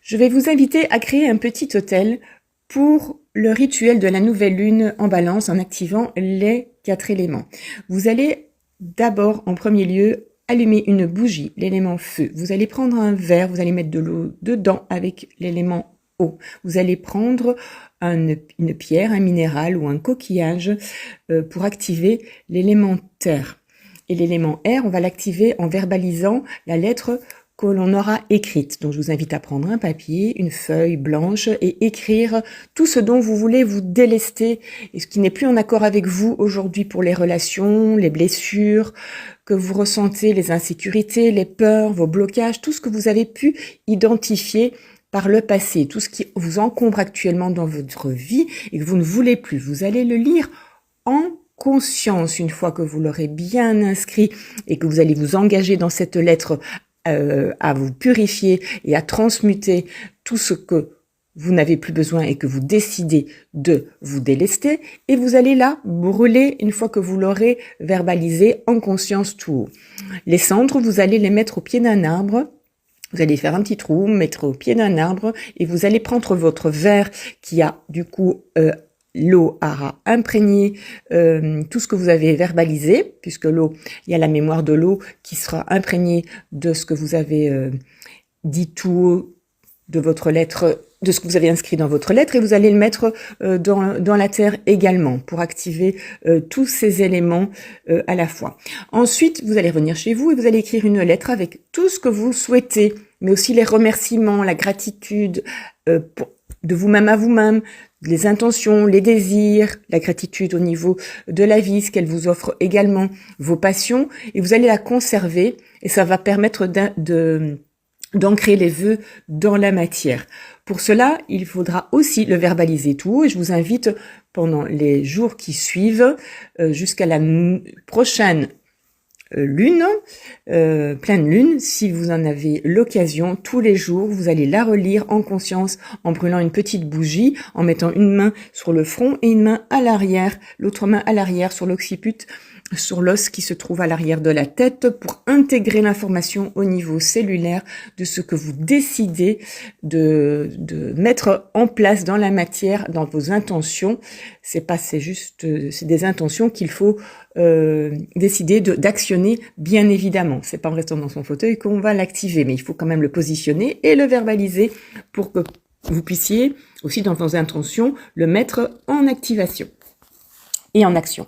Je vais vous inviter à créer un petit hôtel pour le rituel de la nouvelle lune en balance en activant les 4 éléments. Vous allez d'abord, en premier lieu, allumer une bougie, l'élément feu. Vous allez prendre un verre, vous allez mettre de l'eau dedans avec l'élément eau. Vous allez prendre une pierre, un minéral ou un coquillage pour activer l'élément terre. Et l'élément air, on va l'activer en verbalisant la lettre que l'on aura écrite. Donc je vous invite à prendre un papier, une feuille blanche et écrire tout ce dont vous voulez vous délester et ce qui n'est plus en accord avec vous aujourd'hui pour les relations, les blessures que vous ressentez, les insécurités, les peurs, vos blocages, tout ce que vous avez pu identifier par le passé, tout ce qui vous encombre actuellement dans votre vie et que vous ne voulez plus. Vous allez le lire en conscience une fois que vous l'aurez bien inscrit et que vous allez vous engager dans cette lettre à vous purifier et à transmuter tout ce que vous n'avez plus besoin et que vous décidez de vous délester, et vous allez là brûler une fois que vous l'aurez verbalisé en conscience tout haut. Les cendres, vous allez les mettre au pied d'un arbre. Vous allez faire un petit trou, mettre au pied d'un arbre et vous allez prendre votre verre qui a du coup l'eau aura imprégné tout ce que vous avez verbalisé, puisque l'eau, il y a la mémoire de l'eau qui sera imprégnée de ce que vous avez dit tout haut de votre lettre, de ce que vous avez inscrit dans votre lettre, et vous allez le mettre dans la terre également pour activer tous ces éléments à la fois. Ensuite, vous allez revenir chez vous et vous allez écrire une lettre avec tout ce que vous souhaitez, mais aussi les remerciements, la gratitude de vous-même à vous-même, les intentions, les désirs, la gratitude au niveau de la vie, ce qu'elle vous offre également, vos passions, et vous allez la conserver et ça va permettre d'ancrer les vœux dans la matière. Pour cela, il faudra aussi le verbaliser tout haut et je vous invite pendant les jours qui suivent jusqu'à la prochaine lune, pleine lune, si vous en avez l'occasion, tous les jours, vous allez la relire en conscience en brûlant une petite bougie, en mettant une main sur le front et une main à l'arrière, l'autre main à l'arrière sur l'occiput, sur l'os qui se trouve à l'arrière de la tête pour intégrer l'information au niveau cellulaire de ce que vous décidez de mettre en place dans la matière, dans vos intentions. C'est des intentions qu'il faut décider d'actionner, bien évidemment. C'est pas en restant dans son fauteuil qu'on va l'activer, mais il faut quand même le positionner et le verbaliser pour que vous puissiez aussi dans vos intentions le mettre en activation et en action.